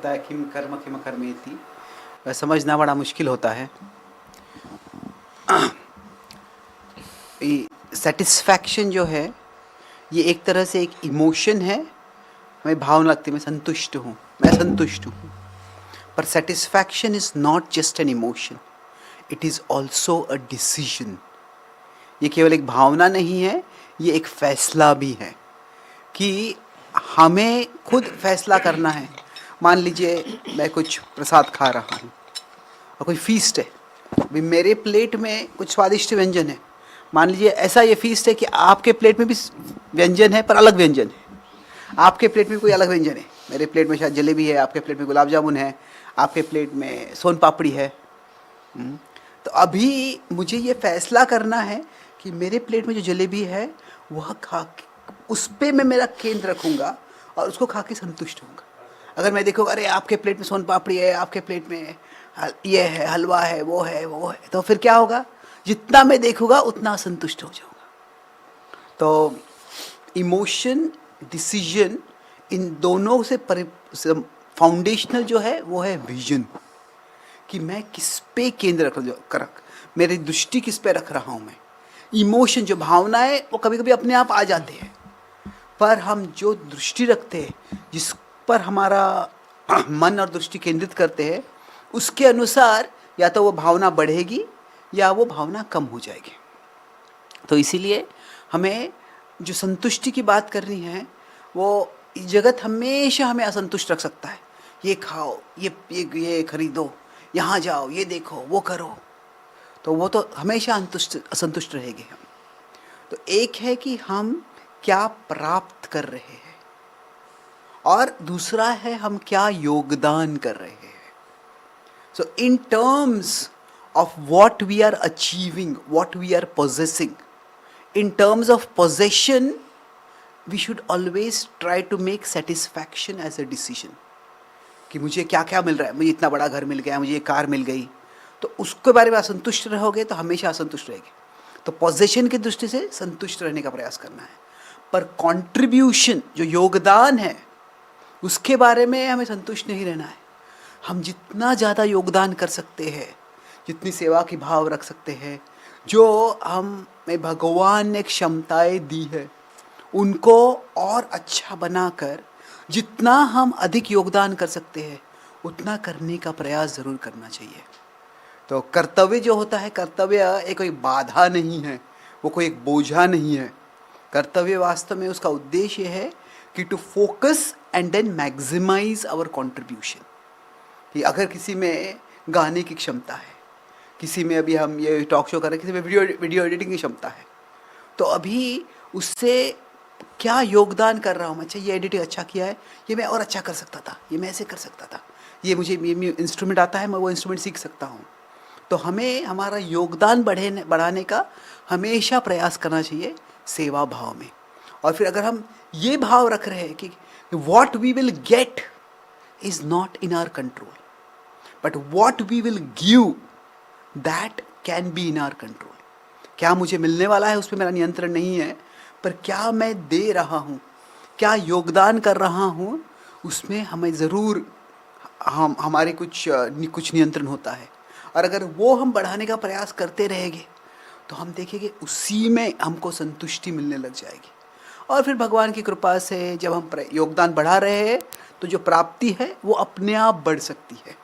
होता है किम कर्म किम कर्मेति, समझना बड़ा मुश्किल होता है। सेटिस्फैक्शन जो है ये एक तरह से एक इमोशन है, हमें भावना लगती है मैं संतुष्ट हूँ, मैं संतुष्ट हूँ। पर satisfaction is not just an emotion, it is also a decision. ये केवल एक भावना नहीं है, ये एक फैसला भी है कि हमें खुद फैसला करना है। मान लीजिए मैं कुछ प्रसाद खा रहा हूँ और कोई फीस्ट है, अभी मेरे प्लेट में कुछ स्वादिष्ट व्यंजन है। मान लीजिए ऐसा ये फीस्ट है कि आपके प्लेट में भी व्यंजन है पर अलग व्यंजन है, आपके प्लेट में कोई अलग व्यंजन है। मेरे प्लेट में शायद जलेबी है, आपके प्लेट में गुलाब जामुन है, आपके प्लेट में सोन पापड़ी है। तो अभी मुझे ये फैसला करना है कि मेरे प्लेट में जो जलेबी है वह खा के उस पर मैं मेरा केंद्र रखूँगा और उसको खा के संतुष्ट होऊंगा। अगर मैं देखूँगा अरे आपके प्लेट में सोन पापड़ी है, आपके प्लेट में ये है, हलवा है, वो है, तो फिर क्या होगा, जितना मैं देखूँगा उतना असंतुष्ट हो जाऊँगा। तो इमोशन, डिसीजन, इन दोनों से फाउंडेशनल जो है वो है विजन, कि मैं किस पे केंद्र रख मेरी दृष्टि किस पे रख रहा हूँ मैं। इमोशन जो भावनाएं वो कभी कभी अपने आप आ जाते हैं, पर हम जो दृष्टि रखते हैं, जिस पर हमारा मन और दृष्टि केंद्रित करते हैं, उसके अनुसार या तो वो भावना बढ़ेगी या वो भावना कम हो जाएगी। तो इसीलिए हमें जो संतुष्टि की बात करनी है, वो जगत हमेशा हमें असंतुष्ट रख सकता है। ये खाओ, ये खरीदो, यहाँ जाओ, ये देखो, वो करो, तो वो तो हमेशा असंतुष्ट रहेंगे हम। तो एक है कि हम क्या प्राप्त कर रहे हैं और दूसरा है हम क्या योगदान कर रहे हैं। So in terms of what we are achieving, what we are possessing, in terms of possession we should always try to make satisfaction as a decision, कि मुझे क्या क्या मिल रहा है, मुझे इतना बड़ा घर मिल गया, मुझे ये कार मिल गई, तो उसके बारे में असंतुष्ट रहोगे तो हमेशा असंतुष्ट रहेंगे। तो पोजेशन की दृष्टि से संतुष्ट रहने का प्रयास करना है, पर कंट्रीब्यूशन जो योगदान है उसके बारे में हमें संतुष्ट नहीं रहना है। हम जितना ज़्यादा योगदान कर सकते हैं, जितनी सेवा की भाव रख सकते हैं, जो हमें भगवान ने क्षमताएं दी है उनको और अच्छा बनाकर जितना हम अधिक योगदान कर सकते हैं उतना करने का प्रयास ज़रूर करना चाहिए। तो कर्तव्य जो होता है, कर्तव्य एक कोई बाधा नहीं है, वो कोई एक बोझा नहीं है। कर्तव्य वास्तव में उसका उद्देश्य है कि to focus and then maximise our contribution. कि अगर किसी में गाने की क्षमता है, किसी में अभी हम ये टॉक शो कर रहे हैं, किसी में वीडियो एडिटिंग की क्षमता है, तो अभी उससे क्या योगदान कर रहा हूँ मैं। अच्छा ये एडिटिंग अच्छा किया है, ये मैं और अच्छा कर सकता था, ये मैं ऐसे कर सकता था, ये मुझे ये इंस्ट्रूमेंट आता है, मैं वो इंस्ट्रूमेंट सीख सकता हूँ। तो हमें हमारा योगदान बढ़ाने का हमेशा प्रयास करना चाहिए सेवा भाव में। और फिर अगर हम ये भाव रख रहे हैं कि what we will get is not in our control, but what we will give that can be in our control. क्या मुझे मिलने वाला है उस पर मेरा नियंत्रण नहीं है, पर क्या मैं दे रहा हूँ, क्या योगदान कर रहा हूँ, उसमें हमें ज़रूर हमारे कुछ नियंत्रण होता है। और अगर वो हम बढ़ाने का प्रयास करते रहेंगे तो हम देखेंगे उसी में हमको संतुष्टि मिलने लग जाएगी। और फिर भगवान की कृपा से जब हम योगदान बढ़ा रहे हैं तो जो प्राप्ति है वो अपने आप बढ़ सकती है।